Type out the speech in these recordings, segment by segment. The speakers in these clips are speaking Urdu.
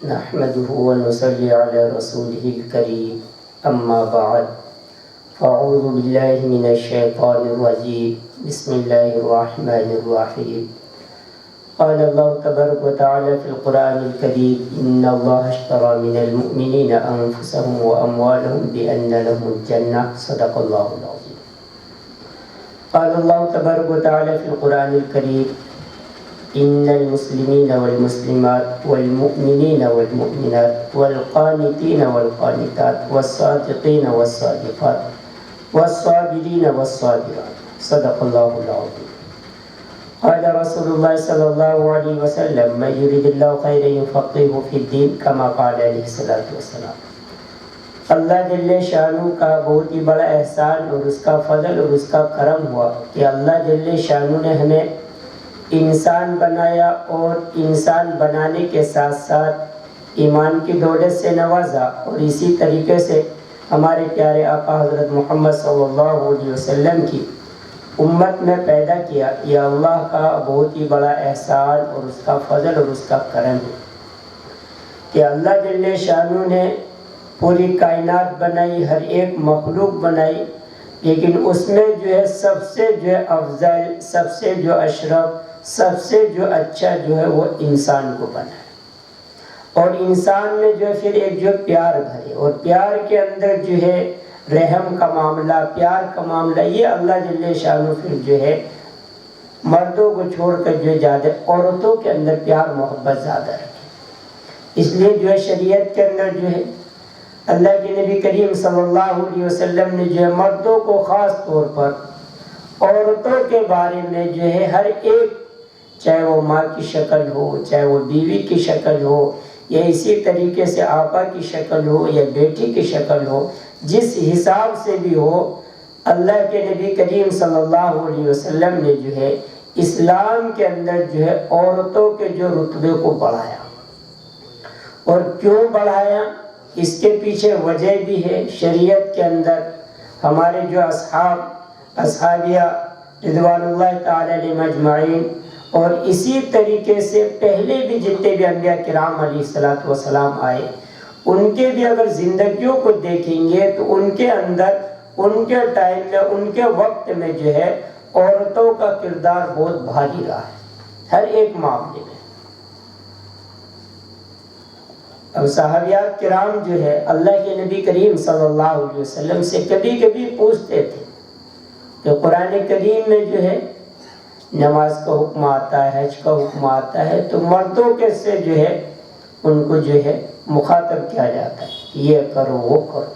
نحمده ونصلي على رسوله الكريم أما بعد فأعوذ بالله من الشيطان الرجيم بسم الله الرحمن الرحيم قال الله تبارك وتعالى في القرآن الكريم إن الله اشترى من المؤمنين أنفسهم وأموالهم بأن لهم الجنة صدق الله العظيم. قال الله تبارك وتعالى في القرآن الكريم إن المسلمين والمسلمات والمؤمنين والمؤمنات والقانتين والقانتات والصادقين والصادقات والصابرين والصابرات صدق الله العظيم. قال رسول الله صلى الله عليه وسلم من يريد الله خيرا يفقهه في الدين كما قال عليه الصلاة والسلام. اللہ جل شانو کا بہت ہی بڑا احسان اور اس کا فضل اور اس کا کرم ہوا کہ اللہ جل شانو نے ہمیں انسان بنایا اور انسان بنانے کے ساتھ ساتھ ایمان کی دولت سے نوازا اور اسی طریقے سے ہمارے پیارے آقا حضرت محمد صلی اللہ علیہ وسلم کی امت میں پیدا کیا. یہ اللہ کا بہت ہی بڑا احسان اور اس کا فضل اور اس کا کرم ہے کہ اللہ جل شانو نے پوری کائنات بنائی, ہر ایک مخلوق بنائی, لیکن اس میں جو ہے سب سے جو ہے افضل, سب سے جو اشرف, سب سے جو اچھا جو ہے وہ انسان کو بنایا. اور انسان میں جو پھر ایک جو پیار بھرے اور پیار کے اندر جو ہے رحم کا معاملہ, پیار کا معاملہ, یہ اللہ جل شانو پھر جو ہے مردوں کو چھوڑ کر جو ہے زیادہ عورتوں کے اندر پیار محبت زیادہ رکھے. اس لیے جو ہے شریعت کے اندر جو ہے اللہ کے نبی کریم صلی اللہ علیہ وسلم نے جو ہے مردوں کو خاص طور پر عورتوں کے بارے میں جو ہے ہر ایک, چاہے وہ ماں کی شکل ہو, چاہے وہ بیوی کی شکل ہو, یا اسی طریقے سے آقا کی شکل ہو یا بیٹی کی شکل ہو, جس حساب سے بھی ہو, اللہ کے نبی کریم صلی اللہ علیہ وسلم نے جو ہے اسلام کے اندر جو ہے عورتوں کے جو رتبے کو بڑھایا. اور کیوں بڑھایا, اس کے پیچھے وجہ بھی ہے. شریعت کے اندر ہمارے جو اصحابیہ رضوان اللہ تعالی علیہم اجمعین, اور اسی طریقے سے پہلے بھی جتنے بھی انبیاء کرام علیہ الصلوۃ والسلام آئے, ان کے بھی اگر زندگیوں کو دیکھیں گے تو ان کے اندر, ان کے ٹائم میں, ان کے وقت میں جو ہے عورتوں کا کردار بہت بھاری رہا ہے ہر ایک معاملے میں. اب صحابیات کرام جو ہے اللہ کے نبی کریم صلی اللہ علیہ وسلم سے کبھی کبھی پوچھتے تھے کہ قرآن کریم میں جو ہے نماز کا حکم آتا ہے, حج کا حکم آتا ہے, تو مردوں کے سے جو ہے ان کو جو ہے مخاطب کیا جاتا ہے, یہ کرو وہ کرو,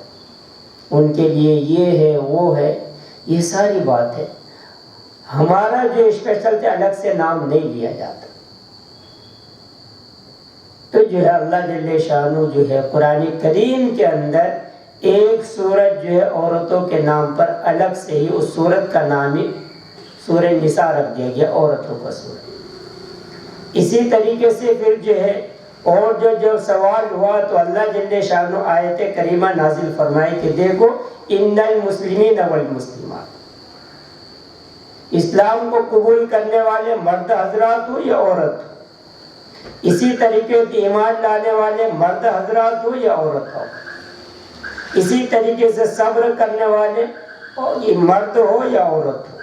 ان کے لیے یہ ہے وہ ہے, یہ ساری بات ہے. ہمارا جو اسپیشل سے الگ سے نام نہیں لیا جاتا. تو جو ہے اللہ جل شانو جو ہے قرآن کریم کے اندر ایک سورت جو ہے عورتوں کے نام پر الگ سے ہی اس سورت کا نام ہی سورہ نساء رکھ دیا گیا, عورتوں کا سورت. اسی طریقے سے پھر جو ہے اور جو سوال ہوا تو اللہ جل شانو آیت کریمہ نازل فرمائی کہ دیکھو ان المسلمین والمسلمات, اسلام کو قبول کرنے والے مرد حضرات ہو یا عورت ہو, اسی طریقے سے ایمان لانے والے مرد حضرات ہو یا عورت ہو, اسی طریقے سے صبر کرنے والے مرد ہو یا عورت ہو,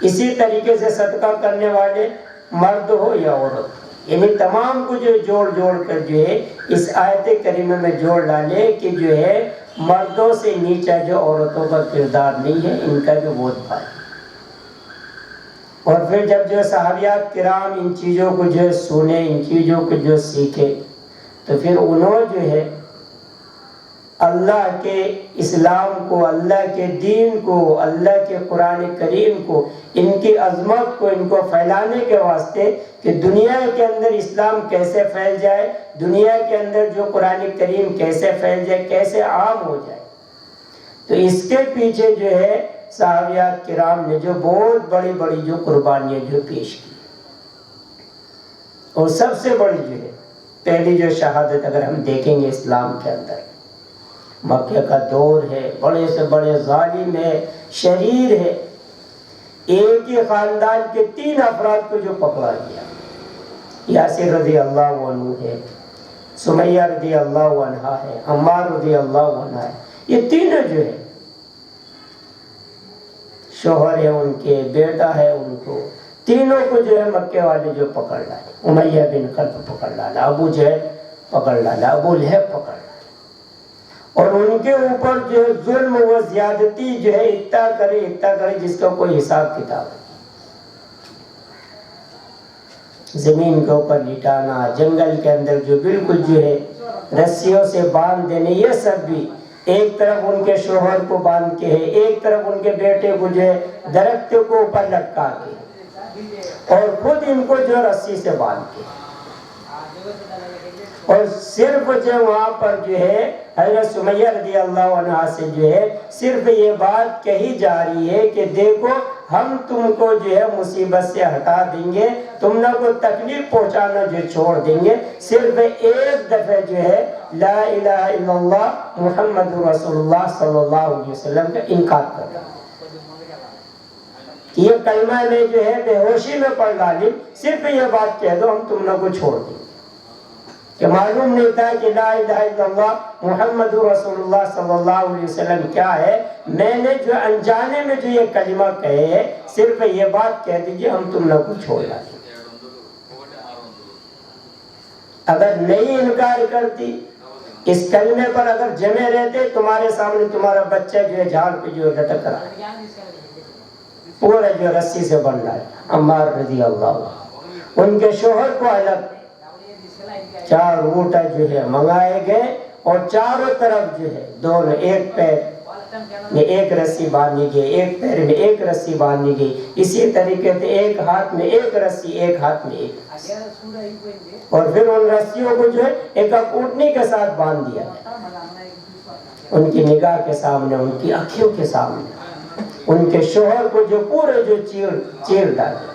اسی طریقے سے صدقہ کرنے والے مرد ہو یا عورت ہو, یعنی تمام کو جو جوڑ کر جو ہے اس آیت کریمہ میں جوڑ ڈالے کہ جو ہے مردوں سے نیچا جو عورتوں کا کردار نہیں ہے, ان کا بھی بہت بھاری. اور پھر جب جو صحابیات کرام ان چیزوں کو جو سنے, ان چیزوں کو جو سیکھے, تو پھر انہوں جو ہے اللہ کے اسلام کو, اللہ کے دین کو, اللہ کے قرآن کریم کو, ان کی عظمت کو ان کو پھیلانے کے واسطے کہ دنیا کے اندر اسلام کیسے پھیل جائے, دنیا کے اندر جو قرآن کریم کیسے پھیل جائے, کیسے عام ہو جائے, تو اس کے پیچھے جو ہے صحابیات کرام نے جو بہت بڑی بڑی جو قربانیاں جو پیش کی. اور سب سے بڑی جو ہے پہلی جو شہادت اگر ہم دیکھیں گے اسلام کے اندر, مکہ کا دور ہے, بڑے سے بڑے ظالم ہے, شریر ہے, ایک ہی خاندان کے 3 افراد کو جو پکڑا گیا, یاسر رضی اللہ عنہ ہے, سمیہ رضی اللہ عنہا ہے، عمار رضی اللہ عنہ ہے، یہ تینوں جو ہے شوہر ہے ان کے، بیٹا ہے ان کو، تینوں کو جو ہے مکے والے جو پکڑ ڈالے، امیہ بن خلف پکڑ ڈالا، ابو جہل پکڑ ڈالا، ابو لہب پکڑ ڈالا، اور ان کے اوپر جو ظلم و زیادتی جو ہے اتنا کرے جس کا کوئی حساب کتاب نہیں۔ زمین کے اوپر لٹانا، جنگل کے اندر جو بالکل جو ہے رسیوں سے باندھ دینے، یہ سب بھی ایک طرف ان کے شوہر کو باندھ کے ہے، ایک طرف ان کے بیٹے کو جو ہے درخت کو اوپر لٹکا کے، اور خود ان کو جو رسی سے باندھ کے، اور صرف جو وہاں پر جو ہے حضرت سمیہ رضی اللہ عنہا سے جو ہے صرف یہ بات کہی جا رہی ہے کہ دیکھو ہم تم کو جو ہے مصیبت سے ہٹا دیں گے، تم نہ کو تکلیف پہنچانا جو چھوڑ دیں گے، صرف ایک دفعہ جو ہے لا الہ الا اللہ محمد رسول اللہ صلی اللہ علیہ وسلم کا انکار کر رہا ہے۔ یہ کلمہ میں جو ہے بے ہوشی میں پڑھ ڈالی، صرف یہ بات کہہ دو ہم تم نہ کو چھوڑ دیں گے، کہ معلوم نہیں تھا کہ لا الہ الا اللہ محمد رسول اللہ صلی اللہ علیہ وسلم کیا ہے۔ میں نے جو انجانے میں جو یہ کلمہ کہے ہے، صرف یہ بات کہہ دیجئے ہم تم نہ کو چھوڑ ڈالیں۔ اگر نہیں انکار کرتی، اس کلمے پر اگر جمے رہتے، تمہارے سامنے تمہارا بچہ جو ہے جھاڑ پہ جو لٹک رہا ہے، پورا جو رسی سے بن رہا ہے، عمار رضی اللہ عنہ، ان کے شوہر کو الگ 4 اونٹ جو ہے منگائے گئے، اور چاروں طرف جو ہے دونوں، ایک پیر میں ایک رسی باندھی گئی، ایک پیر میں ایک رسی باندھی گئی، اسی طریقے سے ایک ہاتھ میں ایک رسی، ایک ہاتھ میں ایک رسی، اور پھر ان رسیوں کو جو ہے ایک اونٹنی کے ساتھ باندھ دیا گیا، ان کی نگاہ کے سامنے، ان کی آنکھوں کے سامنے، ان کے شوہر کو جو پورے جو چیر ڈالے،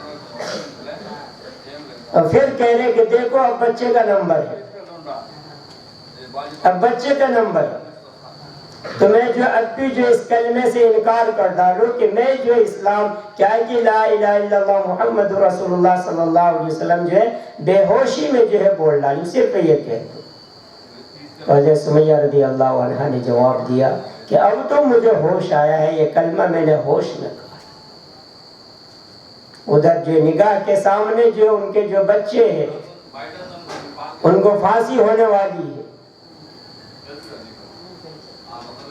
اور پھر کہہ رہے کہ دیکھو اب بچے کا نمبر ہے، اب بچے کا نمبر ہے، تو میں جو اب بھی جو اس کلمے سے انکار کر ڈالوں کہ میں جو اسلام کیا ہے کہ لا الہ الا اللہ محمد رسول اللہ صلی اللہ علیہ وسلم جو ہے بے ہوشی میں جو ہے بول ڈالوں، صرف یہ کہہ دوں۔ تو حضرت سمیہ رضی اللہ عنہ نے جواب دیا کہ اب تو مجھے ہوش آیا ہے، یہ کلمہ میں نے ہوش میں کہا۔ ادھر جو نگاہ کے سامنے جو ان کے جو بچے ہیں ان کو پھانسی ہونے والی ہے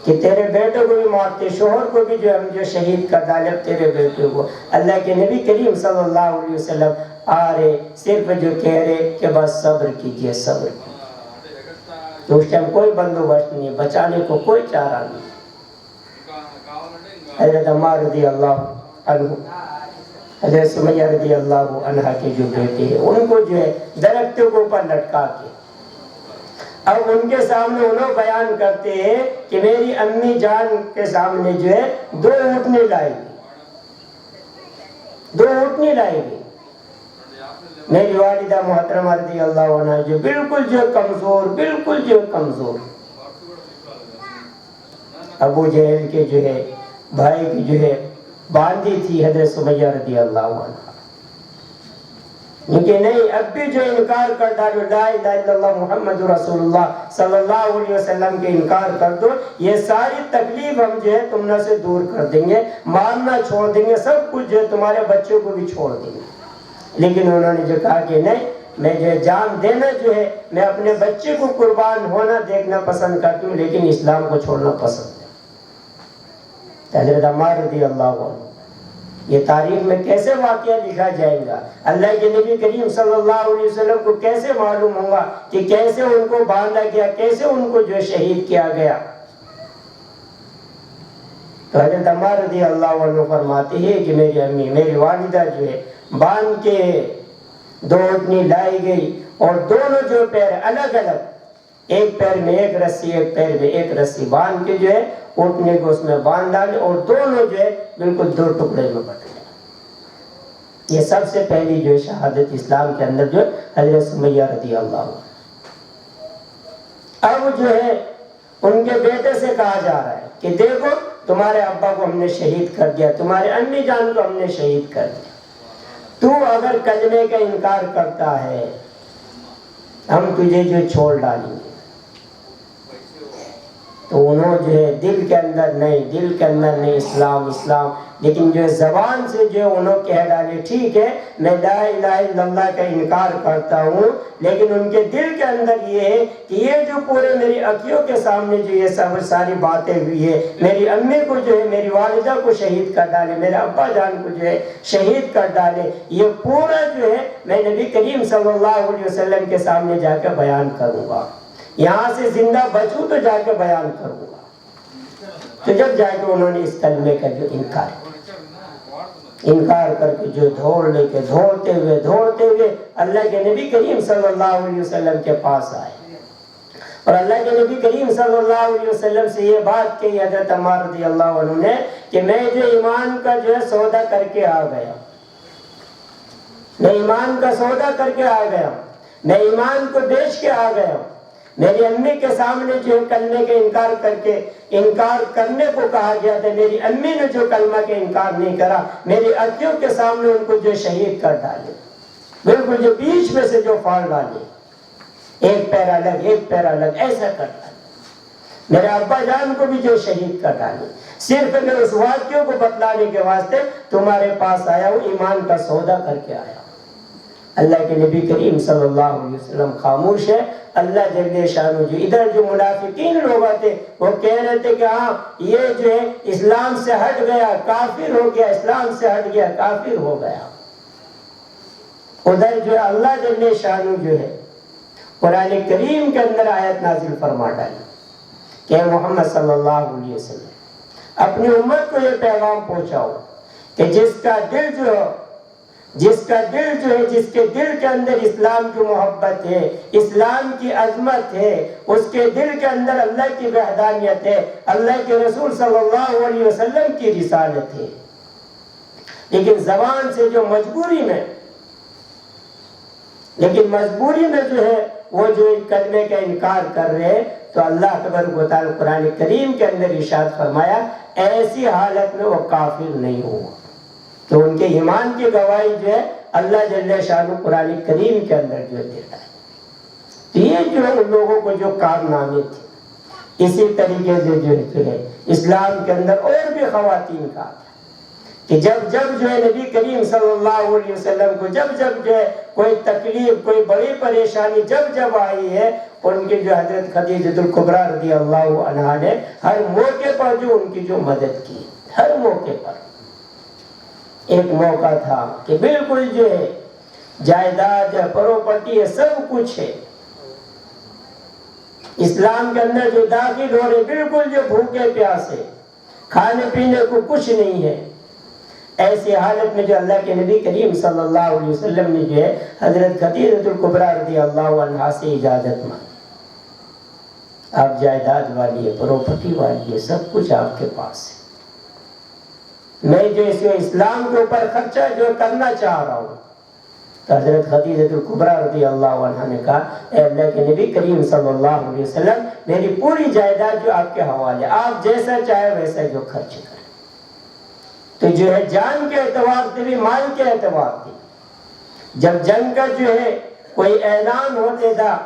کہ تیرے بیٹے کو بھی مارتے، شوہر کو بھی جو ہم جو شہید کر ڈالے، تیرے بیٹے کو۔ اللہ کے نبی کریم صلی اللہ علیہ وسلم آ رہے، صرف جو کہہ رہے کہ بس صبر کیجئے، صبر کیجئے۔ تو اس ٹائم کوئی بندوبست نہیں، بچانے کو کوئی چارہ نہیں۔ حضرت عمار رضی اللہ عنہ، حضرت سمیہ رضی اللہ عنہ کے جو بیٹے ہیں ان کو جو ہے درختوں کو اوپر لٹکا کے، اب ان کے سامنے انہوں بیان کرتے ہیں کہ میری امی جان کے سامنے جو ہے 2 اونٹنی لائی گئی، 2 اونٹنی لائی گئی۔ میری والدہ محترمہ رضی اللہ عنہ جو بالکل جو کمزور، بالکل جو کمزور، ابو جہل کے جو ہے بھائی کی جو ہے باندھی تھی حضرت سمیہ رضی اللہ عنہ، کہ نہیں اب بھی جو انکار کر ڈالو لا الہ الا اللہ محمد رسول اللہ صلی اللہ علیہ وسلم کے انکار کر دو، یہ ساری تکلیف ہم جو ہے تم نہ سے دور کر دیں گے، مارنا چھوڑ دیں گے، سب کچھ جو ہے تمہارے بچوں کو بھی چھوڑ دیں گے۔ لیکن انہوں نے جو کہا کہ نہیں، میں جو ہے جان دینا جو ہے، میں اپنے بچے کو قربان ہونا دیکھنا پسند کرتی ہوں، لیکن اسلام کو چھوڑنا پسند ہے۔ حضرت عمار رضی اللہ عنہ، یہ تاریخ میں کیسے واقعہ لکھا جائے گا، اللہ کے نبی کریم صلی اللہ علیہ وسلم کو کیسے معلوم ہوگا کہ کیسے ان کو باندھا گیا، کیسے ان کو جو شہید کیا گیا۔ تو حضرت عمار رضی اللہ عنہ فرماتے ہیں کہ میری امی، میری والدہ جو ہے باندھ کے 2 اونٹنی لائی گئی، اور دونوں جو پیر الگ الگ، ایک پیر میں ایک رسی، ایک پیر میں ایک رسی باندھ کے جو ہے اونٹنے کو اس میں باندھ ڈالے، اور دونوں جو ہے بالکل 2 ٹکڑے میں بٹ گئے۔ یہ سب سے پہلی جو شہادت اسلام کے اندر جو حضرت سمیہ رضی اللہ عنہ۔ اب جو ہے ان کے بیٹے سے کہا جا رہا ہے کہ دیکھو تمہارے ابا کو ہم نے شہید کر دیا، تمہارے امی جان کو ہم نے شہید کر دیا، تو اگر کلمے کا انکار کرتا ہے ہم تجھے جو چھوڑ ڈالیں گے. تو انہوں جو ہے دل کے اندر نہیں اسلام اسلام، لیکن جو زبان سے جو انہوں کہہ ڈالے ٹھیک ہے میں لا الہ الا اللہ کا انکار کرتا ہوں، لیکن ان کے دل کے اندر یہ ہے کہ یہ جو پورے میری اکھیوں کے سامنے جو یہ سب ساری باتیں ہوئی ہے، میری امی کو جو ہے میری والدہ کو شہید کر ڈالے، میرے ابا جان کو جو ہے شہید کر ڈالے، یہ پورا جو ہے میں نبی کریم صلی اللہ علیہ وسلم کے سامنے جا کے بیان کروں گا، یہاں سے زندہ بچوں تو جا کے بیان کروں گا. تو جب جا کے انہوں نے اس کلمے کا جو انکار کر کے جو دوڑتے ہوئے اللہ کے نبی کریم صلی اللہ علیہ وسلم کے پاس آئے، اور اللہ کے نبی کریم صلی اللہ علیہ وسلم سے یہ بات کہی حضرت عمار رضی اللہ عنہ نے کہ میں جو ایمان کا جو ہے سودا کر کے آ گیا، میں ایمان کا سودا کر کے آ گیا، میں ایمان کو بیچ کے آ گیا. میری امی کے سامنے جو کلمے کے انکار کرنے کو کہا گیا تھا، میری امی نے جو کلمہ کے انکار نہیں کرا، میری اکھیوں کے سامنے ان کو جو شہید کر ڈالے، بالکل جو بیچ میں سے جو پھاڑ ڈالے، ایک پیر الگ ایسا کر ڈالے. میرے ابا جان کو بھی جو شہید کر ڈالے. صرف میں اس واقعوں کو بتلانے کے واسطے تمہارے پاس آیا ہوں، ایمان کا سودا کر کے آیا. اللہ کے نبی کریم صلی اللہ علیہ وسلم خاموش ہے. اللہ جل شانہ جو ادھر جو منافقین لوگ تھے وہ کہہ رہے تھے کہ ہاں یہ جو ہے اسلام سے ہٹ گیا کافر ہو گیا، اسلام سے ہٹ گیا کافر ہو گیا. ادھر جو ہے اللہ جل شانہ جو ہے قرآن کریم کے اندر آیت نازل فرما ڈالی کہ محمد صلی اللہ علیہ وسلم اپنی امت کو یہ پیغام پہنچاؤ کہ جس کا دل جو ہے جس کے دل کے اندر اسلام کی محبت ہے، اسلام کی عظمت ہے، اس کے دل کے اندر اللہ کی وحدانیت ہے، اللہ کے رسول صلی اللہ علیہ وسلم کی رسالت ہے، لیکن زبان سے جو مجبوری میں جو ہے وہ جو کلمے کا انکار کر رہے ہیں، تو اللہ تبارک و تعالی قرآن کریم کے اندر ارشاد فرمایا ایسی حالت میں وہ کافر نہیں ہوا. تو ان کے ایمان کی گواہی جو ہے اللہ جل شانہ قرآن کریم کے اندر جو دیتا ہے. تو یہ جو ہے ان لوگوں کو جو کارنامے تھے، اسی طریقے سے جو ہے اسلام کے اندر اور بھی خواتین کا کہ جب جو ہے نبی کریم صلی اللہ علیہ وسلم کو جب جو ہے کوئی تکلیف کوئی بڑی پریشانی جب آئی ہے، ان کی جو حضرت خدیجہ الکبریٰ رضی اللہ عنہا نے ہر موقع پر جو ان کی جو مدد کی، ہر موقع پر. ایک موقع تھا کہ بالکل جو ہے جائیداد ہے، پراپرٹی ہے، سب کچھ ہے، اسلام کے اندر جو داخل ہو رہے بالکل جو بھوکے پیاسے، کھانے پینے کو کچھ نہیں ہے. ایسی حالت میں جو اللہ کے نبی کریم صلی اللہ علیہ وسلم نے جو ہے حضرت خدیجہ الکبریٰ رضی اللہ عنہا سے اجازت مانگی. آپ جائیداد والی ہے، پراپرٹی والی ہے، سب کچھ آپ کے پاس ہے، میں جو اسلام کے اوپر خرچہ جو کرنا چاہ رہا ہوں. تو حضرت خدیجہ الکبریٰ رضی اللہ عنہا نے کہا اے اللہ کے نبی کریم صلی اللہ علیہ وسلم میری پوری جائیداد جو آپ کے حوالے، آپ جیسا چاہے ویسا جو خرچ کریں. تو جو ہے جان کے اعتبار سے بھی مال کے اعتبار سے جب جنگ کا جو ہے کوئی اعلان ہوتے تھا،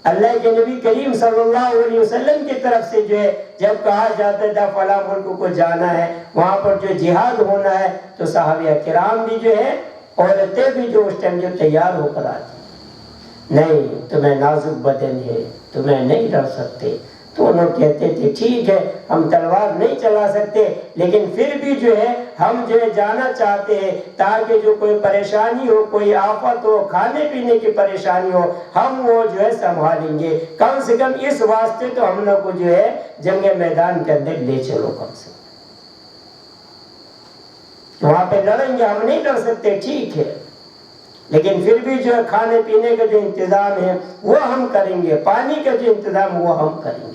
اللہ کے نبی کریم صلی اللہ علیہ وسلم کی طرف سے جو ہے جب کہا جاتا تھا فلاں ملک کو جانا ہے، وہاں پر جو جہاد ہونا ہے، تو صحابہ کرام بھی جو ہے عورتیں بھی جو اس ٹائم جو تیار ہو کر آتی، نہیں تمہیں نازک بدن ہے، تمہیں نہیں ڈر سکتے. تو انہوں کہتے تھے ٹھیک ہے ہم تلوار نہیں چلا سکتے، لیکن پھر بھی جو ہے ہم جو ہے جانا چاہتے ہیں تاکہ جو کوئی پریشانی ہو، کوئی آفت ہو، کھانے پینے کی پریشانی ہو، ہم وہ جو ہے سنبھالیں گے. کم سے کم اس واسطے تو ہم لوگ کو جو ہے جنگ میدان کے اندر لے چلو، کم سے کم وہاں پہ لڑیں گے، ہم نہیں لڑ سکتے ٹھیک ہے، لیکن پھر بھی جو ہے کھانے پینے کا جو انتظام ہے وہ ہم کریں گے، پانی کا جو انتظام وہ ہم کریں گے.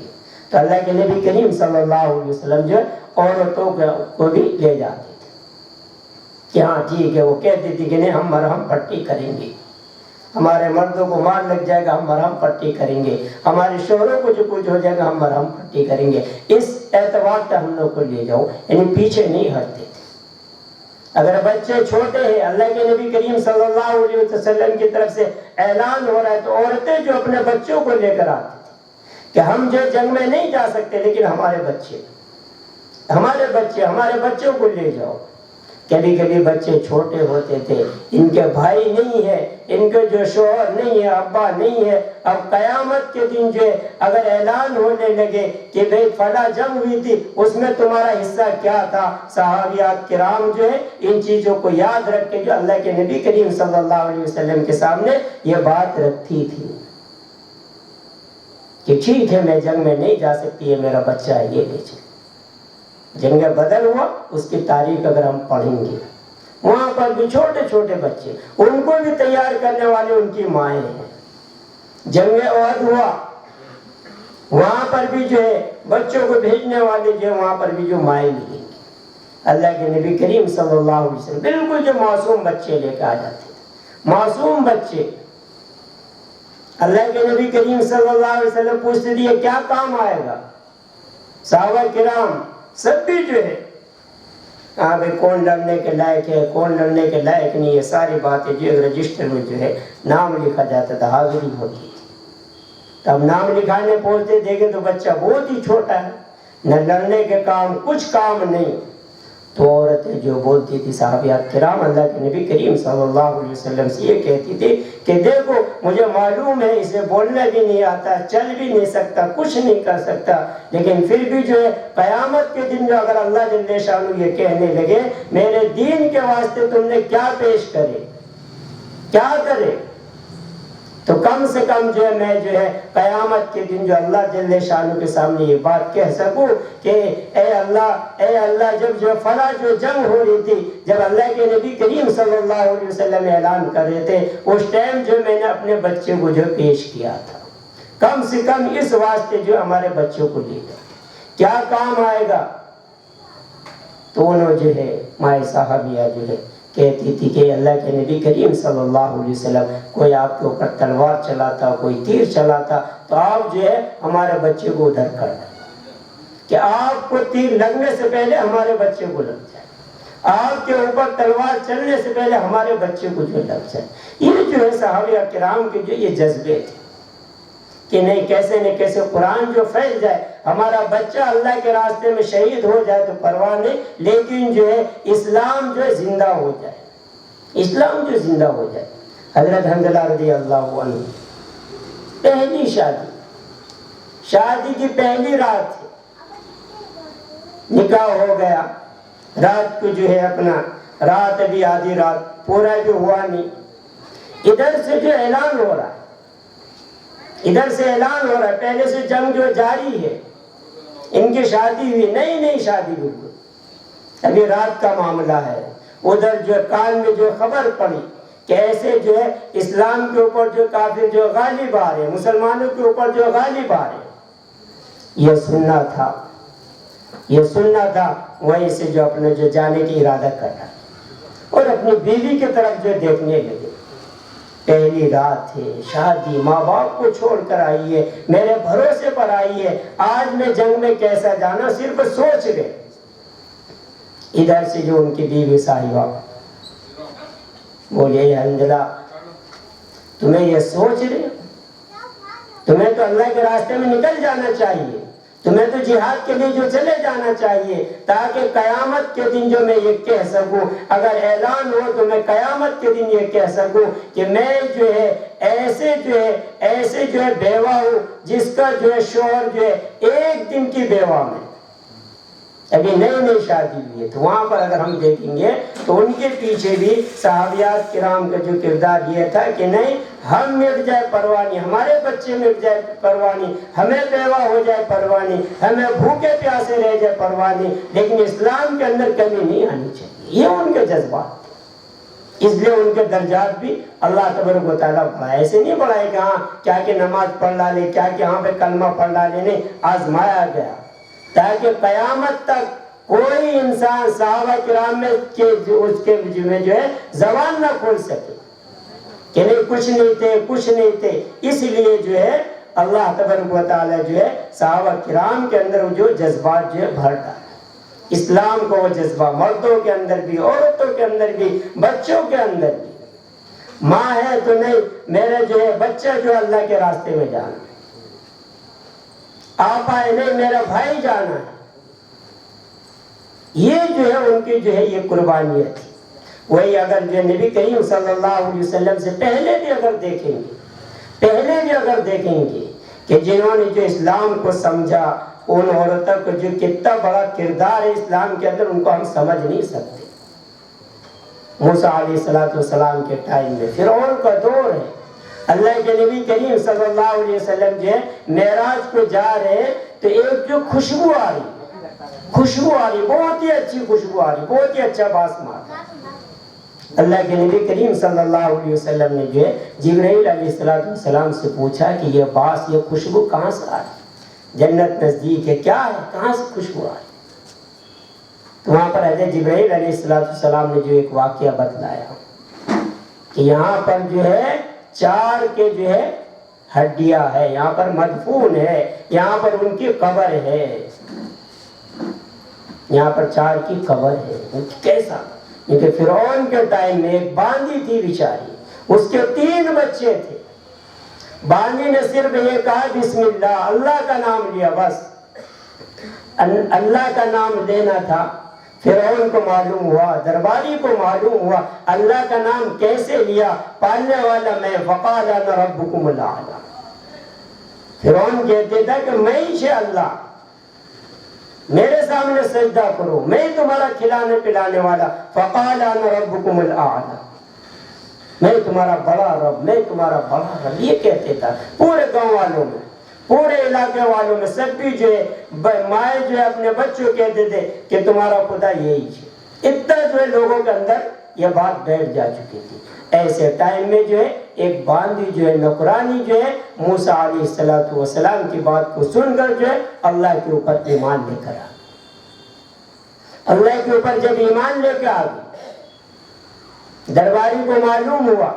تو اللہ کے نبی کریم صلی اللہ علیہ وسلم جو عورتوں کو بھی لے جاتے تھے کہ ہاں ٹھیک ہے. وہ کہتی تھی کہ نہیں ہم مرہم پٹی کریں گے، ہمارے مردوں کو مار لگ جائے گا ہم مرہم پٹی کریں گے، ہمارے شوہروں کو جو کچھ ہو جائے گا ہم مرہم پٹی کریں گے. اس اعتبار سے ہم لوگ کو لے جاؤ، یعنی پیچھے نہیں ہٹتے تھے. اگر بچے چھوٹے ہیں، اللہ کے نبی کریم صلی اللہ علیہ وسلم کی طرف سے اعلان ہو رہا ہے تو عورتیں جو اپنے بچوں کو لے کر آتی تھی کہ ہم جو جنگ میں نہیں جا سکتے لیکن ہمارے بچوں کو لے جاؤ۔ کبھی کبھی بچے چھوٹے ہوتے تھے، ان کے بھائی نہیں ہے، ان کے جو شوہر نہیں ہے، ابا نہیں ہے، اب قیامت کے دن جو ہے اگر اعلان ہونے لگے کہ بھئی فلاں جنگ ہوئی تھی اس میں تمہارا حصہ کیا تھا، صحابیات کرام جو ہے ان چیزوں کو یاد رکھ کے جو اللہ کے نبی کریم صلی اللہ علیہ وسلم کے سامنے یہ بات رکھتی تھی کہ ٹھیک ہے میں جنگ میں نہیں جا سکتی ہے، میرا بچہ ہے، یہ لے چلے۔ جنگ بدر ہوا، اس کی تاریخ اگر ہم پڑھیں گے، وہاں پر بھی چھوٹے چھوٹے بچے، ان کو بھی تیار کرنے والے ان کی مائیں ہیں۔ جنگ احد ہوا، وہاں پر بھی جو ہے بچوں کو بھیجنے والے جو ہے وہاں پر بھی جو مائیں ملیں گی۔ اللہ کے نبی کریم صلی اللہ علیہ وسلم بالکل جو معصوم بچے لے کے آ جاتے تھے، معصوم بچے۔ اللہ کے نبی کریم صلی اللہ علیہ وسلم پوچھتے تھے یہ کیا کام آئے گا؟ صحابہ کرام سب بھی جو ہے ہاں بھائی کون لڑنے کے لائق ہے، کون لڑنے کے لائق نہیں، یہ ساری باتیں جو رجسٹر میں جو ہے نام لکھا جاتا تھا، حاضری ہوتی تھی۔ تب نام لکھانے پہنچتے دیکھے تو بچہ بہت ہی چھوٹا ہے، نہ لڑنے کے کام، کچھ کام نہیں۔ تو عورتیں جو بولتی تھی، صحابیات کرام اللہ کے نبی کریم صلی اللہ علیہ وسلم سے یہ کہتی تھی کہ دیکھو مجھے معلوم ہے اسے بولنا بھی نہیں آتا، چل بھی نہیں سکتا، کچھ نہیں کر سکتا، لیکن پھر بھی جو ہے قیامت کے دن جو اگر اللہ جل شانہ یہ کہنے لگے میرے دین کے واسطے تم نے کیا پیش کرے، کیا کرے، تو کم سے کم جو ہے میں جو ہے قیامت کے دن جو اللہ جل شانہ کے سامنے یہ بات کہہ سکوں کہ اے اللہ جب جو فلاں جو جنگ ہو رہی تھی، جب اللہ کے نبی کریم صلی اللہ علیہ وسلم اعلان کر رہے تھے اس ٹائم جو میں نے اپنے بچے کو جو پیش کیا تھا، کم سے کم اس واسطے جو ہمارے بچوں کو لے جائے، کیا کام آئے گا۔ تو انہوں جو ہے مائیں صحابیہ جو ہے کہتی تھی کہ اللہ کے نبی کریم صلی اللہ علیہ وسلم کوئی آپ کے اوپر تلوار چلاتا، کوئی تیر چلاتا تو آپ جو ہے ہمارے بچے کو ادھر کر دیں کہ آپ کو تیر لگنے سے پہلے ہمارے بچے کو لگ جائے، آپ کے اوپر تلوار چلنے سے پہلے ہمارے بچے کو جو لگ جائے۔ یہ جو ہے صحابہ کرام کے جو یہ جذبے تھے کہ نہیں کیسے نہ کیسے قرآن جو پھیل جائے، ہمارا بچہ اللہ کے راستے میں شہید ہو جائے تو پرواہ نہیں، لیکن جو ہے اسلام جو ہے زندہ ہو جائے، اسلام جو زندہ ہو جائے۔ حضرت حنظلہ رضی اللہ عنہ پہلی شادی کی پہلی رات تھی، نکاح ہو گیا، رات کو جو ہے اپنا رات ابھی آدھی رات پورا جو ہوا نہیں، ادھر سے جو اعلان ہو رہا ہے، ادھر سے اعلان ہو رہا ہے، پہلے سے جنگ جو جاری ہے، ان کی شادی ہوئی نئی شادی بالکل، ابھی رات کا معاملہ ہے۔ ادھر جو کان میں جو خبر پڑی کہ ایسے جو ہے اسلام کے اوپر جو کافر جو غالب آ رہے، مسلمانوں کے اوپر جو غالب آ رہے، یہ سننا تھا، وہیں سے جو اپنے جو جانے کی ارادہ کر رہا اور اپنی بیوی کی طرف جو دیکھنے لگے۔ پہلی رات ہے، شادی، ماں باپ کو چھوڑ کر آئی ہے، میرے بھروسے پر آئی ہے، آج میں جنگ میں کیسا جانا صرف سوچ رہے۔ ادھر سے جو ان کی بیوی صاحبہ بولے حنظلہ تمہیں یہ سوچ رہے، تمہیں تو اللہ کے راستے میں نکل جانا چاہیے، تمہیں تو جہاد کے لیے جو چلے جانا چاہیے تاکہ قیامت کے دن جو میں یہ کہہ سکوں، اگر اعلان ہو تو میں قیامت کے دن یہ کہہ سکوں کہ میں جو ہے ایسے جو ہے بیوہ ہوں جس کا جو ہے شوہر جو ہے ایک دن کی بیوہ میں، ابھی نئی شادی ہوئی ہے۔ تو وہاں پر اگر ہم دیکھیں گے تو ان کے پیچھے بھی صحابیات کرام کا جو کردار یہ تھا کہ نہیں ہم مٹ جائے پرواہ نہیں، ہمارے بچے مٹ جائے پرواہ نہیں، ہمیں بیوہ ہو جائے پرواہ نہیں، ہمیں بھوکے پیاسے رہ جائے پرواہ نہیں، لیکن اسلام کے اندر کمی نہیں آنی چاہیے۔ یہ ان کے جذبات تھے، اس لیے ان کے درجات بھی اللہ تبارک و تعالیٰ بڑھائے، ایسے نہیں بڑھائے کہ ہاں کیا کہ نماز پڑھ ڈالے، کیا کہ ہاں پہ کلمہ پڑھ ڈالے، نہیں، آزمایا گیا تاکہ قیامت تک کوئی انسان صحابہ کرام میں اس کے جو ہے زبان نہ کھول سکے کہ نہیں کچھ نہیں تھے۔ اس لیے جو ہے اللہ تبارک و تعالیٰ جو ہے صحابہ کرام کے اندر جو جذبات جو ہے بھر ڈالا اسلام کو وہ جذبہ مردوں کے اندر بھی، عورتوں کے اندر بھی، بچوں کے اندر بھی. ماں ہے تو نہیں، میرا جو ہے بچہ جو اللہ کے راستے میں جانا ہے. آپا ہے نہیں، میرا بھائی جانا ہے. یہ جو ہے ان کی جو ہے یہ قربانیت تھی. وہی اگر جو نبی کریم صلی اللہ علیہ وسلم سے پہلے بھی اگر دیکھیں گے کہ جنہوں نے جو اسلام کو سمجھا، ان عورتوں کو جو کتنا بڑا کردار ہے اسلام کے اندر، ان کو ہم سمجھ نہیں سکتے. موسیٰ علیہ السلام کے ٹائم میں فرعون کا دور ہے. اللہ کے نبی کریم صلی اللہ علیہ وسلم جو ہے معراج کو جا رہے ہیں تو ایک جو خوشبو آ رہی، بہت ہی اچھی خوشبو آ رہی، بہت ہی اچھا باسمار. اللہ کے نبی کریم صلی اللہ علیہ وسلم نے جو ہے جبرائیل علیہ السلام سے پوچھا کہ یہ خوشبو کہاں سے آ رہی؟ جنت نزدیک ہے، کیا ہے، کہاں سے خوشبو آ رہی؟ تو وہاں پر حضرت جبرائیل علیہ السلام نے جو ایک واقعہ بتلایا کہ یہاں پر جو ہے 4 کے جو ہے ہڈیاں ہے، یہاں پر مدفون ہے، یہاں پر ان کی قبر ہے. یہاں پر 4 کی قبر ہے. کیسا؟ کیونکہ فرعون کے ٹائم میں ایک باندی تھی بیچاری، اس کے 3 بچے تھے. باندی نے صرف یہ کہا بسم اللہ، اللہ کا نام لیا، بس اللہ کا نام لینا تھا. فرعون کو معلوم ہوا، درباری کو معلوم ہوا اللہ کا نام کیسے لیا، پالنے والا میں، فقال انا ربکم الاعلی. فرعون کہتے تھا کہ میں ہی اللہ، میرے سامنے سجدہ کرو، میں تمہارا کھلانے پلانے والا. فقال انا ربکم الاعلی، میں تمہارا بڑا رب، میں تمہارا بڑا رب. یہ کہتے تھا پورے گاؤں والوں میں، پورے علاقے والوں میں. سب بھی جو ہے مائیں جو ہے اپنے بچوں کہتے تھے کہ تمہارا خدا یہی ہے. اتنا جو ہے لوگوں کے اندر یہ بات بیٹھ جا چکی تھی. ایسے ٹائم میں جو ہے ایک باندی جو ہے نوکرانی جو ہے موسیٰ علیہ السلام کی بات کو سن کر جو ہے اللہ کے اوپر ایمان لے کر آ گئی. اللہ کے اوپر جب ایمان لے کے آ گئی، درباری کو معلوم ہوا،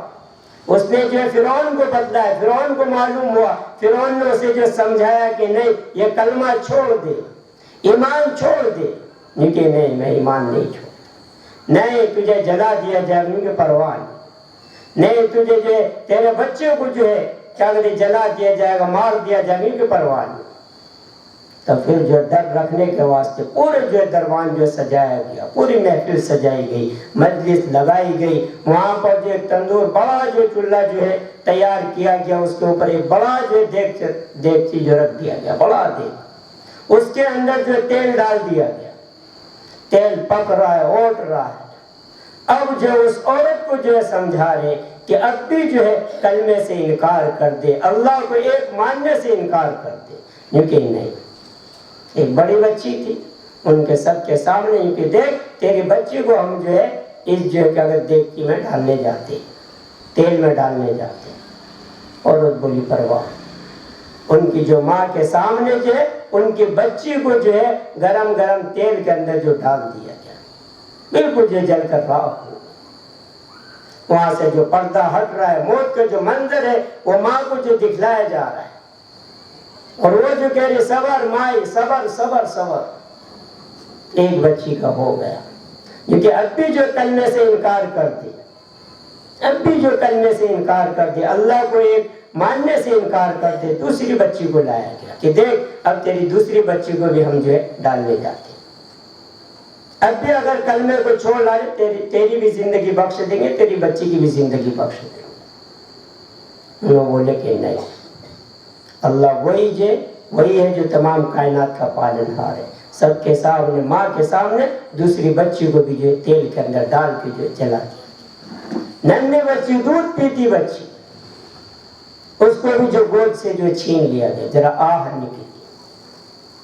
اس نے جو ہے فرعون کو بتلایا، فرعون کو معلوم ہوا، فرعون نے اسے جو سمجھایا کہ نہیں یہ کلمہ چھوڑ دے، ایمان چھوڑ دے. لیکن نہیں، میں ایمان نہیں چھوڑ، نہیں تجھے جلا دیا جائے گا کہ پرواہ نہیں، تجھے جو ہے تیرے بچے کو جو ہے کیا کہتے جلا دیا جائے گا، مار دیا جائے گا کہ پرواہ نہیں. تو پھر جو ڈر رکھنے کے واسطے پورے جو دربان جو سجایا گیا، پوری محفل سجائی گئی، مجلس لگائی گئی. وہاں پر جو ایک تندور بڑا جو چولہا جو ہے تیار کیا گیا، اس کے اوپر ایک بڑا جو دیگچی جو رکھ دیا گیا، بڑا دیگ، اس کے اندر جو تیل ڈال دیا گیا. تیل پک رہا ہے، اوٹ رہا ہے. اب جو اس عورت کو جو ہے سمجھا رہے کہ اب بھی جو ہے کلمے سے انکار کر دے، اللہ کو ایک ماننے سے انکار کر دے. لیکن نہیں، ایک بڑی بچی تھی، ان کے سب کے سامنے ان کے دیکھ تیری بچی کو ہم جو ہے اس جو ہے کہ اگر دیگچی میں ڈالنے جاتے، تیل میں ڈالنے جاتے. عورت بولی پرواہ. ان کی جو ماں کے سامنے جو ہے ان کی بچی کو جو ہے گرم گرم تیل کے اندر جو ڈال دیا گیا، بالکل جو جل کر راہ ہو. وہاں سے جو پردہ ہٹ رہا ہے، موت کا جو منظر ہے وہ ماں کو جو دکھلایا جا رہا ہے، اور وہ جو کہہ رہے صبر مائی، صبر صبر صبر. ایک بچی کا ہو گیا. کیونکہ اب بھی جو کلمے سے انکار کر دے، اب بھی جو کلمے سے انکار کر دے، اللہ کو ایک ماننے سے انکار کر دے. دوسری بچی کو لایا گیا کہ دیکھ اب تیری دوسری بچی کو بھی ہم جو ہے ڈالنے جاتے. اب بھی اگر کلمے کو چھوڑ لائے تیری بھی زندگی بخش دیں گے، تیری بچی کی بھی زندگی بخش دیں گے. وہ بولے کہ نہیں، اللہ وہی ہے جو تمام کائنات کا پالن ہار ہے. سب کے سامنے، ماں کے سامنے دوسری بچی کو بھی جو ہے تیل کے اندر ڈال کے جو جلا دیا. ننھے بچی، دودھ پیتی بچی، اس کو بھی جو گود سے جو چھین لیا گیا، ذرا آہ نکلی.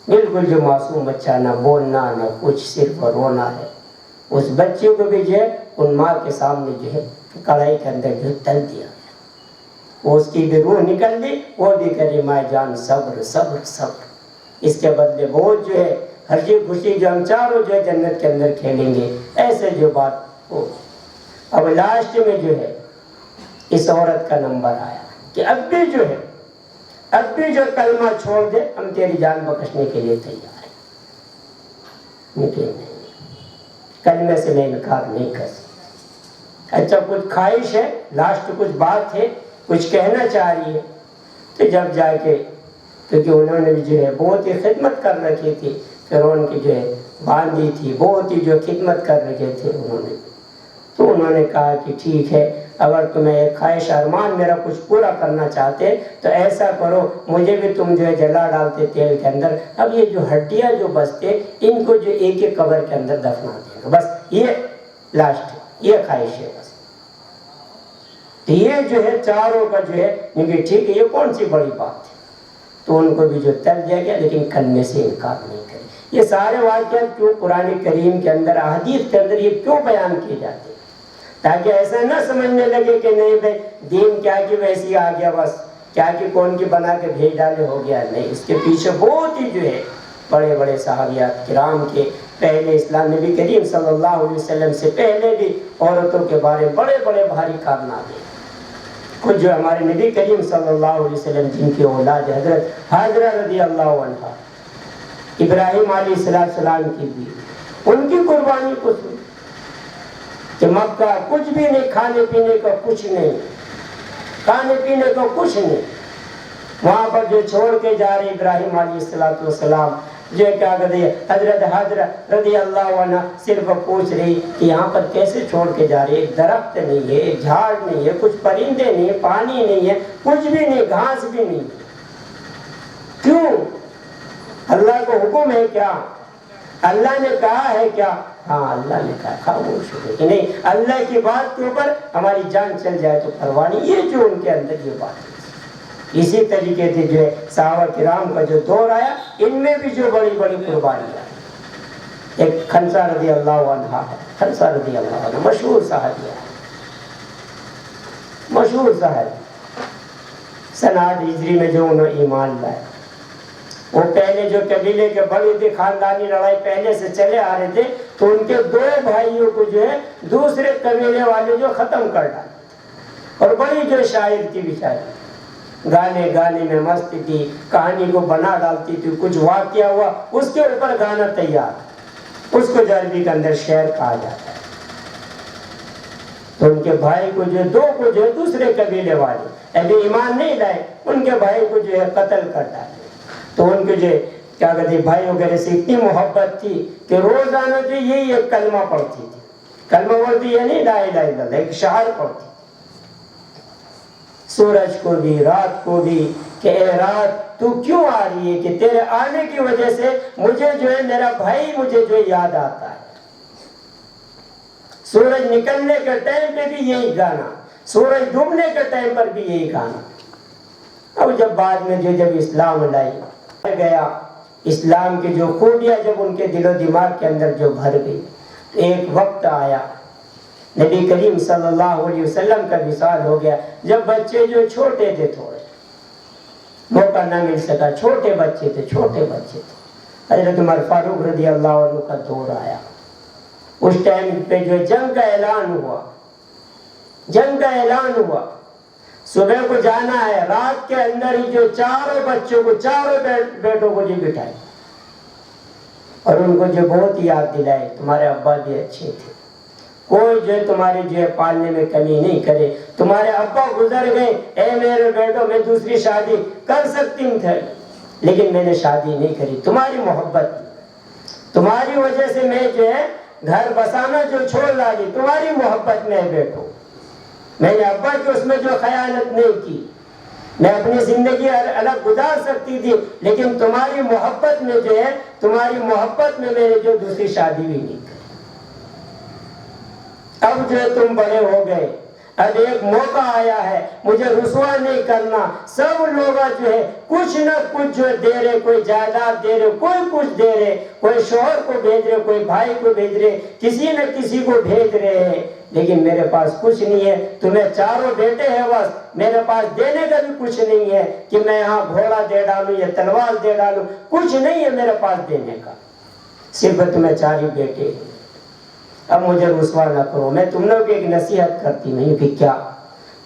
بالکل جو معصوم بچہ، نہ بولنا نہ کچھ، صرف رونا ہے. اس بچے کو بھی جو ہے ان ماں کے سامنے جو ہے کڑھائی کے اندر جو تل دیا گیا. وہ اس کی بھی روح نکل دی، وہ بھی کہی ماں جان صبر صبر صبر. اس کے بدلے وہ جو ہے ہرشی خوشی جو ہم چاروں جو ہے جنت کے اندر کھیلیں گے، ایسے جو بات ہو. اب لاسٹ میں جو ہے اس عورت کا نمبر آیا کہ اب بھی جو کلمہ چھوڑ دے، ہم تیری جان بخشنے کے لیے تیار ہیں. نکلے نہیں، کلمے سے میں انکار نہیں کر سکتا۔ اچھا کچھ خواہش ہے، لاسٹ کچھ بات ہے، کچھ کہنا چاہ رہی ہے، تو جب جا کے، کیونکہ انہوں نے بھی جو ہے بہت ہی خدمت کر رکھی تھی، فرعون کی جو ہے باندھی تھی، بہت ہی جو خدمت کر رکھے تھے انہوں نے، تو انہوں نے کہا کہ ٹھیک ہے، اگر تمہیں ایک خواہش ارمان میرا کچھ پورا کرنا چاہتے تو ایسا کرو، مجھے بھی تم جو ہے جلا ڈالتے تیل کے اندر، اب یہ جو ہڈیاں جو بچتے ان کو جو ایک ایک قبر کے اندر دفنا دینا، بس یہ لاسٹ یہ خواہش ہے بس۔ تو یہ جو ہے چاروں کا جو ہے کہ ٹھیک ہے، یہ کون سی بڑی بات ہے، تو ان کو بھی جو تل دیا گیا، لیکن کلمے سے انکار نہیں کرے۔ یہ سارے واقعات کیوں قرآن کریم کے اندر، احادیث کے اندر یہ کیوں بیان کیے جاتے ہیں؟ تاکہ ایسا نہ سمجھنے لگے کہ نہیں بھائی دین کیا کہ ویسی آ گیا، بس کیا کہ کون کی بنا کے بھیج ڈالے ہو گیا، نہیں، اس کے پیچھے بہت ہی جو ہے بڑے بڑے صحابیات کرام کے، پہلے اسلام نبی کریم صلی اللہ علیہ وسلم سے پہلے بھی عورتوں کے بارے بڑے بڑے بھاری کارنامے ہیں۔ کچھ جو ہمارے نبی کریم صلی اللہ علیہ وسلم جن کی اولاد حضرت حاجرہ رضی اللہ عنہ، ابراہیم علیہ السلام کی بھی، ان کی قربانی کو سن کہ مکہ کچھ بھی نہیں، کھانے پینے کا کچھ نہیں، کھانے پینے کا کچھ نہیں، وہاں پر جو چھوڑ کے جا رہے ابراہیم علیہ السلام، جو کیا کہتے ہیں حضرت حاجرہ رضی اللہ عنہ صرف پوچھ رہی کہ یہاں پر کیسے چھوڑ کے جا رہے، ایک درخت نہیں ہے، ایک جھاڑ نہیں ہے، کچھ پرندے نہیں ہے، پانی نہیں ہے، کچھ بھی نہیں، گھاس بھی نہیں، کیوں؟ اللہ کو حکم ہے کیا؟ اللہ نے کہا ہے کیا؟ ہاں اللہ نے کہا، خاموش ہو گئے کہ نہیں، اللہ کی بات کے اوپر ہماری جان چل جائے تو پرواہ نہیں، یہ جو ان کے اندر یہ بات ہے۔ اسی طریقے سے جو ہے صحابہ کرام کا جو دور آیا، ان میں بھی جو بڑی بڑی قربانیاں، ایک خنسہ رضی اللہ عنہ ہے، خنسہ رضی اللہ عنہ مشہور صحابی ہے، مشہور صحابی، سن 8 ہجری میں جو انہوں ایمان لائے، وہ پہلے جو قبیلے کے بڑی تھی، خاندانی لڑائی پہلے سے چلے آ رہے تھے، تو ان کے 2 بھائیوں کو جو ہے دوسرے قبیلے والے جو ختم کر ڈالے، اور بڑی جو شاعر تھی بیچاری، گانے گانے میں مست تھی، کہانی کو بنا ڈالتی تھی، کچھ واقعہ ہوا اس کے اوپر گانا تیار، اس کو جو عربی کے اندر شعر کہا جاتا ہے۔ تو ان کے بھائی کو جو 2 کو جو ہے دوسرے قبیلے والے ابھی ایمان نہیں لائے، ان کے بھائی کو جو ہے قتل کر ڈالے۔ تو ان کے جو کیا کہتے ہیں بھائی وغیرہ سے اتنی محبت تھی کہ روزانہ جو یہی ایک کلمہ پڑھتی تھی، کلمہ بولتی ہے نہیں لا الہ الا اللہ، ایک شعر پڑھتی، سورج کو بھی رات کو بھی، کہ اے رات تو کیوں آ رہی ہے، کہ تیرے آنے کی وجہ سے مجھے جو ہے میرا بھائی مجھے جو یاد آتا ہے۔ سورج نکلنے کے ٹائم پہ بھی یہی گانا، سورج ڈوبنے کے ٹائم پر بھی یہی گانا۔ اب جب بعد میں جو جب اسلام لائی گیا، اسلام کی جو خوبیاں جب ان کے دل و دماغ کے اندر جو بھر گئی، ایک وقت آیا نبی کریم صلی اللہ علیہ وسلم کا وصال ہو گیا، جب بچے جو چھوٹے تھے، تھوڑے موقع نہ مل سکا، چھوٹے بچے تھے، حضرت عمر فاروق رضی اللہ عنہ کا دور آیا، اس ٹائم پہ جو جنگ کا اعلان ہوا، صبح کو جانا ہے، رات کے اندر ہی جو چاروں بچوں کو، چاروں بیٹوں کو جو بٹھائے اور ان کو جو بہت یاد دلائے، تمہارے ابا بھی اچھے تھے، کوئی جو ہے تمہاری جو ہے پالنے میں کمی نہیں کرے، تمہارے ابا گزر گئے، اے میرے بیٹوں میں دوسری شادی کر سکتی تھی لیکن میں نے شادی نہیں کری، تمہاری محبت، تمہاری وجہ سے میں جو ہے گھر بسانا جو چھوڑ ڈالی، تمہاری محبت میں بیٹھو، میں نے ابا کی اس میں جو خیانت نہیں کی، میں اپنی زندگی الگ گزار سکتی تھی لیکن تمہاری محبت میں جو ہے، تمہاری محبت میں نے جو دوسری شادی بھی نہیں کی۔ اب جو ہے تم بڑے ہو گئے، اب ایک موقع آیا ہے، مجھے رسوا نہیں کرنا، سب لوگ جو ہے کچھ نہ کچھ جو دے رہے، کوئی جائیداد دے رہے، کوئی کچھ دے رہے، کوئی شوہر کو بھیج رہے، کوئی بھائی کو بھیج رہے، کسی نہ کسی کو بھیج رہے ہیں، لیکن میرے پاس کچھ نہیں ہے، تمہیں چاروں بیٹے ہیں، بس میرے پاس دینے کا بھی کچھ نہیں ہے کہ میں یہاں گھوڑا دے ڈالوں یا تلوار دے ڈالوں، کچھ نہیں ہے میرے پاس دینے کا، صرف تمہیں 4 ہی بیٹے ہیں، اب مجھے رسوا نہ کرو۔ میں تم لوگ ایک نصیحت کرتی نہیں کہ کیا،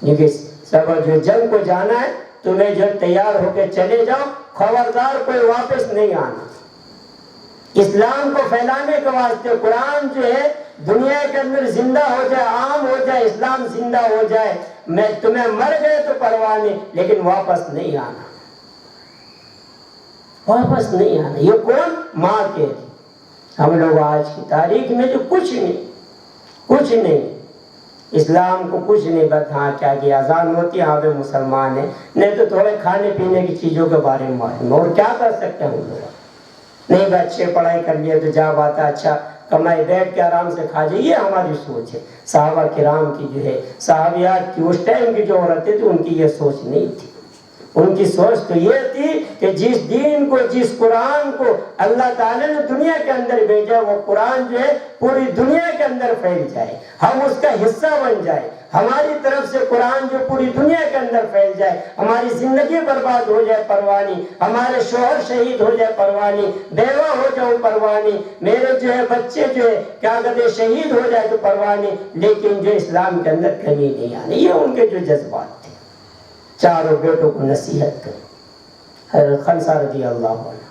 کیونکہ سب جو جنگ کو جانا ہے، تمہیں جو تیار ہو کے چلے جاؤ، خبردار کوئی واپس نہیں آنا، اسلام کو پھیلانے کے واسطے قرآن جو ہے دنیا کے اندر زندہ ہو جائے، عام ہو جائے، اسلام زندہ ہو جائے، میں تمہیں مر گئے تو پرواہ نہیں، لیکن واپس نہیں آنا، واپس نہیں آنا۔ یہ کون؟ ماں کے تھی۔ ہم لوگ آج کی تاریخ میں جو کچھ نہیں اسلام کو کچھ نہیں، بس ہاں کیا کہ اذان ہوتی ہے، ہاں پہ مسلمان ہیں، نہیں تو تھوڑے کھانے پینے کی چیزوں کے بارے میں معلوم، اور کیا کر سکتے ہیں ہم لوگ؟ نہیں بچے پڑھائی کر لیے تو جا بات ہے، اچھا کمائی بیٹھ کے آرام سے کھا جائے، یہ ہماری سوچ ہے۔ صحابہ کرام کی جو ہے، صحابیات کی اس ٹائم کی جو عورتیں تھی، ان کی یہ سوچ نہیں تھی۔ ان کی سوچ تو یہ تھی کہ جس دین کو، جس قرآن کو اللہ تعالیٰ نے دنیا کے اندر بھیجا، وہ قرآن جو ہے پوری دنیا کے اندر پھیل جائے، ہم اس کا حصہ بن جائے، ہماری طرف سے قرآن جو پوری دنیا کے اندر پھیل جائے، ہماری زندگی برباد ہو جائے پرواہ نہیں، ہمارے شوہر شہید ہو جائے پرواہ نہیں، بیوہ ہو جاؤ پرواہ نہیں، میرے جو ہے بچے جو ہے کیا کہتے شہید ہو جائے تو پرواہ نہیں، لیکن جو اسلام کے اندر کمی نہیں آنی۔ یہ ان کے جو جذبات تھے۔ چاروں بیٹوں کو نصیحت کر، حضرت خنسہ رضی اللہ عنہ،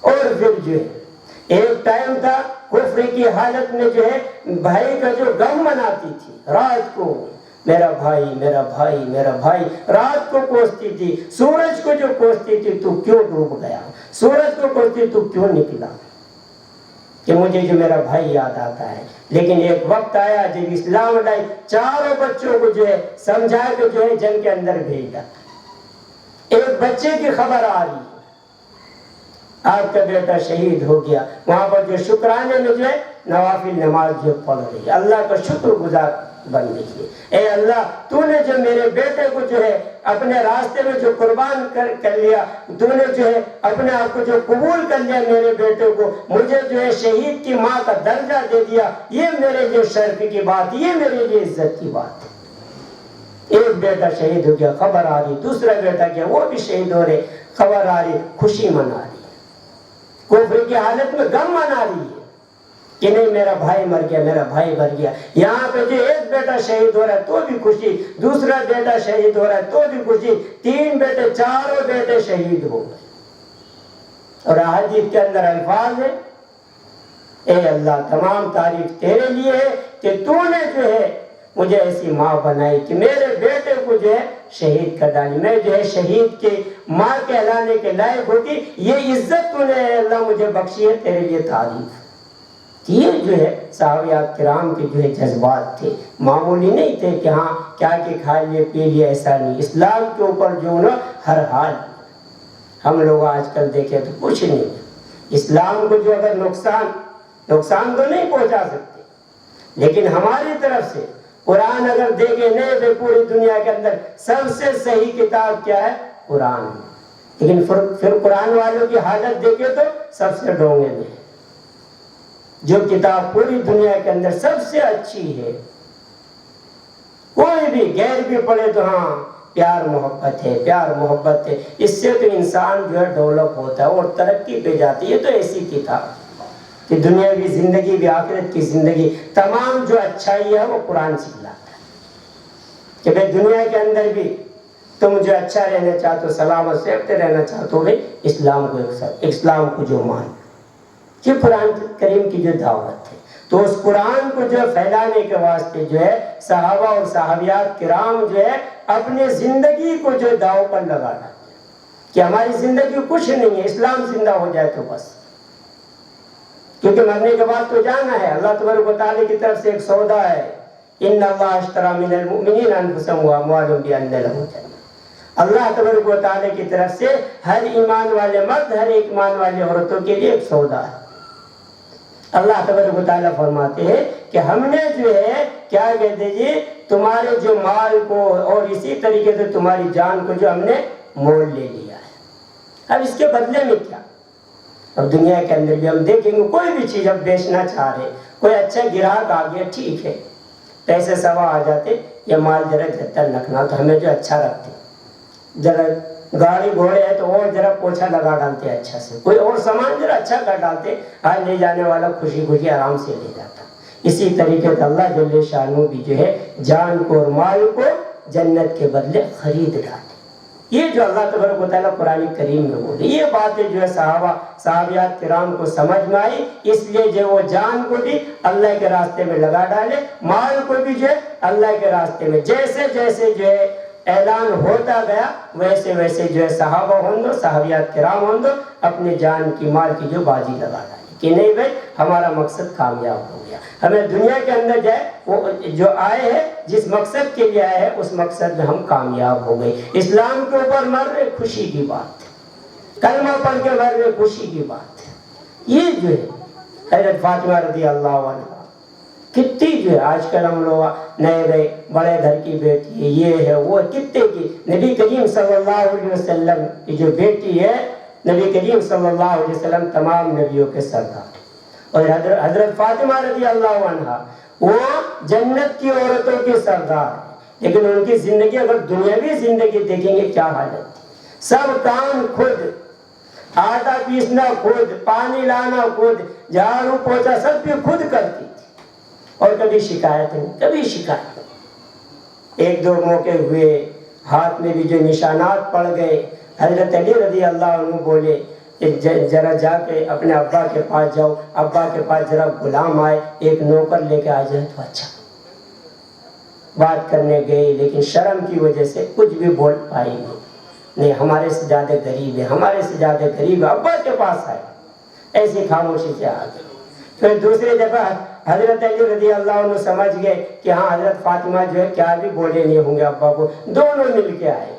اور پھر جو ہے ایک ٹائم تھا کفر کی حالت میں جو ہے بھائی کا جو غم مناتی تھی، رات کو میرا بھائی میرا بھائی میرا بھائی، رات کو کوستی تھی، سورج کو جو کوستی تھی تو کیوں ڈوب گیا، سورج کو کوستی تو کیوں نکلا، کہ مجھے جو میرا بھائی یاد آتا ہے۔ لیکن ایک وقت آیا جب اسلام لائی، چاروں بچوں کو جو ہے سمجھا کے جو ہے جنگ کے اندر بھیجا۔ ایک بچے کی خبر آ رہی، آپ کا بیٹا شہید ہو گیا، وہاں پر جو شکرانے میں جو ہے نوافل نماز جو پڑھ رہی ہے، اللہ کا شکر گزار بن رہی ہے۔ اے اللہ، تو نے جو میرے بیٹے کو جو ہے اپنے راستے میں جو قربان کر لیا، تو نے جو ہے اپنے آپ کو جو قبول کر لیا میرے بیٹے کو، مجھے جو ہے شہید کی ماں کا درجہ دے دیا، یہ میرے لیے شرف کی بات، یہ میرے لیے عزت کی بات ہے۔ ایک بیٹا شہید ہو گیا، خبر آ رہی، دوسرا بیٹا کیا وہ بھی شہید ہو رہے، خبر آ رہی، خوشی منا رہی، کفر کی حالت میں غم منا رہی ہے کہ نہیں میرا بھائی مر گیا، میرا بھائی مر گیا۔ یہاں پہ جو ایک بیٹا شہید ہو رہا ہے تو بھی خوشی، دوسرا بیٹا شہید ہو رہا ہے تو بھی خوشی، تین بیٹے، چاروں بیٹے شہید ہو گئے۔ اور حدیث کے اندر الفاظ ہے، اے اللہ تمام تعریف تیرے لیے ہے کہ تو نے جو ہے مجھے ایسی ماں بنائی کہ میرے بیٹے کو جو ہے شہید کر ڈالی، میں جو ہے شہید کی ماں کہلانے کے لائق ہوتی، یہ عزت تو نے اللہ مجھے بخشی ہے، تیرے لیے تعریف۔ یہ جو ہے صحابیات کرام کے جو ہے جذبات تھے، معمولی نہیں تھے کہ ہاں کیا کہ کھا لیے پی لیے، ایسا نہیں۔ اسلام کے اوپر جو نا ہر حال، ہم لوگ آج کل دیکھیں تو کچھ نہیں، اسلام کو جو اگر نقصان تو نہیں پہنچا سکتے، لیکن ہماری طرف سے قرآن اگر دیکھیں نہیں بے پوری دنیا کے اندر سب سے صحیح کتاب کیا ہے؟ قرآن۔ لیکن پھر قرآن والوں کی حالت دیکھیں تو سب سے ڈونگے میں ہے۔ جو کتاب پوری دنیا کے اندر سب سے اچھی ہے، کوئی بھی غیر بھی پڑھے تو ہاں پیار محبت ہے، پیار محبت ہے، اس سے تو انسان جو ہے ڈیولپ ہوتا ہے اور ترقی پہ جاتی ہے۔ یہ تو ایسی کتاب کہ دنیاوی زندگی بھی، آخرت کی زندگی، تمام جو اچھائی ہے وہ قرآن سے لاتا ہے کہ بھئی دنیا کے اندر بھی تم جو اچھا رہنا چاہتے ہو، سلامت سے رہنا چاہتے ہو، بھئی اسلام کو جو مان، یہ قرآن کریم کی جو دعوت ہے۔ تو اس قرآن کو جو پھیلانے کے واسطے جو ہے صحابہ اور صحابیات کرام جو ہے اپنے زندگی کو جو داؤ پر لگا ڈالتے کہ ہماری زندگی کچھ نہیں ہے، اسلام زندہ ہو جائے تو بس، کیونکہ مرنے کے بعد تو جانا ہے۔ اللہ تبارک و تعالیٰ کی طرف سے ایک سودا ہے، ان اللہ اشتری من المؤمنین انفسهم واموالهم بان لهم الجنہ۔ اللہ تبارک و تعالیٰ کی طرف سے ہر ایمان والے مرد، ہر ایمان والی عورتوں کے لیے ایک سودا ہے۔ اللہ تبارک و تعالیٰ فرماتے ہیں کہ ہم نے جو ہے کیا کہتے جی تمہارے جو مال کو اور اسی طریقے سے تمہاری جان کو جو ہم نے مول لے لیا ہے۔ اب اس کے بدلے میں کیا؟ اب دنیا کے اندر بھی ہم دیکھیں گے کوئی بھی چیز اب بیچنا چاہ رہے، کوئی اچھا گراہک آ گیا، ٹھیک ہے، پیسے سوا آ جاتے، یہ مال ذرا جتر رکھنا، تو ہمیں جو اچھا رکھتے، ذرا گاڑی گھوڑے ہے تو اور ذرا پوچھا لگا ڈالتے اچھا سے، کوئی اور سامان ذرا اچھا کر ڈالتے، آج لے جانے والا خوشی خوشی آرام سے لے جاتا۔ اسی طریقے سے اللہ جل شانہ بھی جو ہے جان کو اور مال کو جنت کے بدلے خرید ڈالے۔ یہ جو اللہ تبارک و تعالیٰ قرآن کریم میں بولے، یہ باتیں جو ہے صحابیات کرام کو سمجھ میں آئی، اس لیے جو وہ جان کو بھی اللہ کے راستے میں لگا ڈالے، مال کو بھی جو ہے اللہ کے راستے میں، جیسے جیسے جو ہے اعلان ہوتا گیا ویسے ویسے جو ہے صحابہ ہوندو، صحابیات کرام ہوندو، اپنے جان کی مال کی جو بازی لگا ڈالی کہ نہیں بھائی ہمارا مقصد کامیاب ہو گیا، ہمیں دنیا کے اندر جائے وہ جو آئے ہیں جس مقصد کے لیے آئے ہیں اس مقصد میں ہم کامیاب ہو گئے، اسلام کے اوپر مر رہے خوشی کی بات ہے، کلمہ پڑھ کے مر رہے خوشی کی بات ہے۔ یہ جو ہے حضرت فاطمہ رضی اللہ عنہ کتنی جو ہے آج کل ہم لوگ نئے نئے بڑے گھر کی بیٹی ہے، یہ ہے وہ کتنے کی، نبی کریم صلی اللہ علیہ وسلم کی جو بیٹی ہے، نبی کریم صلی اللہ علیہ وسلم تمام نبیوں کے سردار، اور حضرت فاطمہ رضی اللہ عنہ وہ جنت کی عورتوں کے سردار، لیکن ان کی زندگی اگر دنیاوی زندگی دیکھیں گے کیا حالت تھی، سب کام خود، آٹا پیسنا خود، پانی لانا خود، جھاڑو پوچھا سب بھی خود کرتی تھی، اور کبھی شکایت نہیں، کبھی شکایت نہیں۔ ایک دو موقع ہوئے ہاتھ میں بھی جو نشانات پڑ گئے، حضرت علی رضی اللہ عنہ بولے ذرا جا کے اپنے ابا کے پاس جاؤ، ابا کے پاس ذرا غلام آئے ایک نوکر لے کے آ جائے تو اچھا۔ بات کرنے گئے لیکن شرم کی وجہ سے کچھ بھی بول پائی نہیں، ہمارے سے زیادہ غریب ہے، ہمارے سے زیادہ غریب ہے، ابا کے پاس آئے، ایسی خاموشی سے آ گئے۔ پھر دوسری دفعہ حضرت علی رضی اللہ عنہ سمجھ گئے کہ ہاں حضرت فاطمہ جو ہے کیا بھی بولے نہیں ہوں گے ابا کو، دونوں مل کے آئے،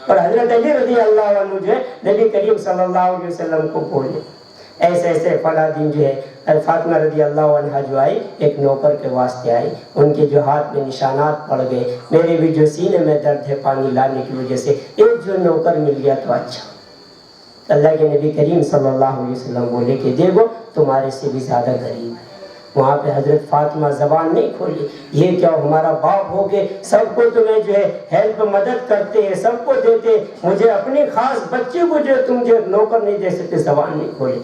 اور حضرت علی رضی اللہ عنہ جو ہے نبی کریم صلی اللہ علیہ وسلم کو بولے ایسے ایسے فلاں دن جو ہے فاطمہ رضی اللہ عنہ جو آئی ایک نوکر کے واسطے آئی، ان کے جو ہاتھ میں نشانات پڑ گئے، میرے بھی جو سینے میں درد ہے پانی لانے کی وجہ سے، ایک جو نوکر مل گیا تو اچھا۔ اللہ کے نبی کریم صلی اللہ علیہ وسلم بولے کہ دیکھو تمہارے سے بھی زیادہ غریب ہے۔ وہاں پہ حضرت فاطمہ زبان نہیں کھولی، یہ کیا ہمارا باپ ہو گئے، سب کو تمہیں جو ہے ہیلپ مدد کرتے ہیں، سب کو دیتے، مجھے اپنی خاص بچے کو جو تم جو نوکر نہیں دے سکتے، زبان نہیں کھولے۔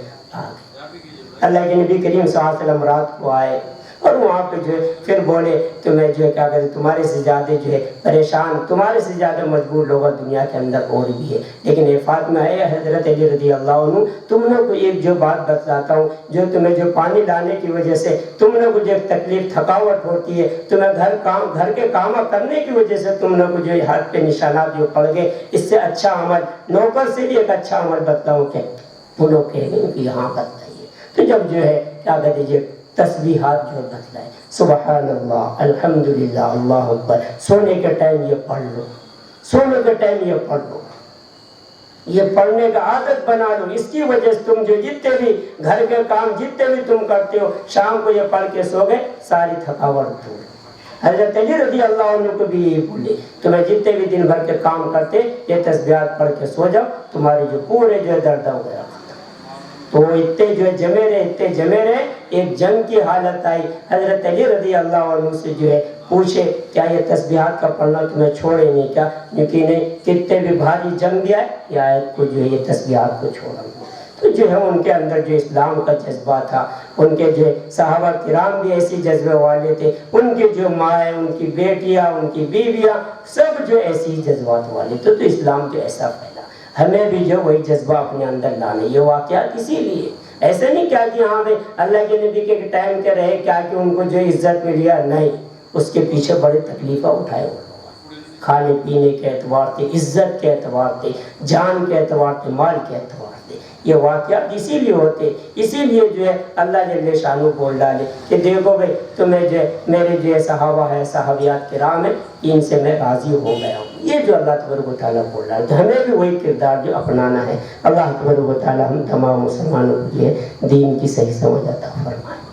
اللہ کے نبی کریم صلی اللہ علیہ وسلم رات کو آئے اور وہاں پہ جو ہے پھر بولے تمہیں جو ہے کیا کہتے تمہارے سے زیادہ جو ہے پریشان، تمہارے سے زیادہ مجبور لوگ دنیا کے اندر اور بھی ہے، لیکن اے فاطمہ اے حضرت علی رضی اللہ عنہ تم نے کو ایک جو بات بتلاتا ہوں، جو تمہیں جو پانی لانے کی وجہ سے تم نے کو جو تکلیف تھکاوٹ ہوتی ہے، تمہیں گھر کے کام کرنے کی وجہ سے تم نے کو جو ہاتھ پہ نشانات جو پڑ گئے، اس سے اچھا عمل نوکر سے بھی ایک اچھا عمل بتلاؤں کہ وہ لوگ کہہ گئے کہ یہاں بتلائیے، تو جب جو ہے کیا کہتے ہیں تسبیحات جو بتلائے، سبحان اللہ، الحمدللہ، اللہ اکبر، سونے کے ٹائم یہ پڑھ لو، سونے کے ٹائم یہ پڑھ لو، یہ پڑھنے کا عادت بنا لو، اس کی وجہ سے تم جو جتنے بھی گھر کے کام جتنے بھی تم کرتے ہو شام کو یہ پڑھ کے سو گئے ساری تھکاوٹ دور۔ حضرت علی رضی اللہ عنہ کو بھی یہ بولے تمہیں جتنے بھی دن بھر کے کام کرتے یہ تسبیحات پڑھ کے سو جاؤ، تمہارے جو پورے جو درد ہو گیا۔ تو اتنے جو ہے جمے رہے، ایک جنگ کی حالت آئی، حضرت علی رضی اللہ عنہ سے جو ہے پوچھے کیا یہ تسبیحات کا پڑھنا تمہیں چھوڑے نہیں کیا، کیونکہ نہیں کتنے بھی بھاری جنگ بھی آئے یہ آیت کو جو ہے یہ تسبیحات کو چھوڑا۔ تو جو ہے ان کے اندر جو اسلام کا جذبہ تھا، ان کے جو صحابہ کرام بھی ایسی جذبے والے تھے، ان کے جو مائیں، ان کی بیٹیاں، ان کی بیویاں سب جو ایسی جذبات والے تھے، تو اسلام جو ایسا پھیلا۔ ہمیں بھی جو وہی جذبہ اپنے اندر لانے، یہ واقعات اسی لیے ایسے نہیں کیا کہ ہاں بھائی اللہ کے نبی کے ٹائم کے رہے کیا کہ ان کو جو عزت ملی ہے، نہیں، اس کے پیچھے بڑے تکلیفیں اٹھائے ہوئے، کھانے پینے کے اعتبار سے، عزت کے اعتبار سے، جان کے اعتبار سے، مال کے اعتبار سے، یہ واقعات اسی لیے ہوتے، اسی لیے جو ہے اللہ جل شانہ بول ڈالے کہ دیکھو بھائی تمہیں جو میرے جو صحابہ ہے، صحابیات کرام ہیں، ان سے میں راضی ہو گیا ہوں، یہ جو اللہ تبارک و تعالیٰ بول رہا ہے، تو ہمیں بھی وہی کردار جو اپنانا ہے۔ اللہ تبارک و تعالیٰ ہم تمام مسلمانوں کو یہ دین کی صحیح سمجھ عطا فرمائے۔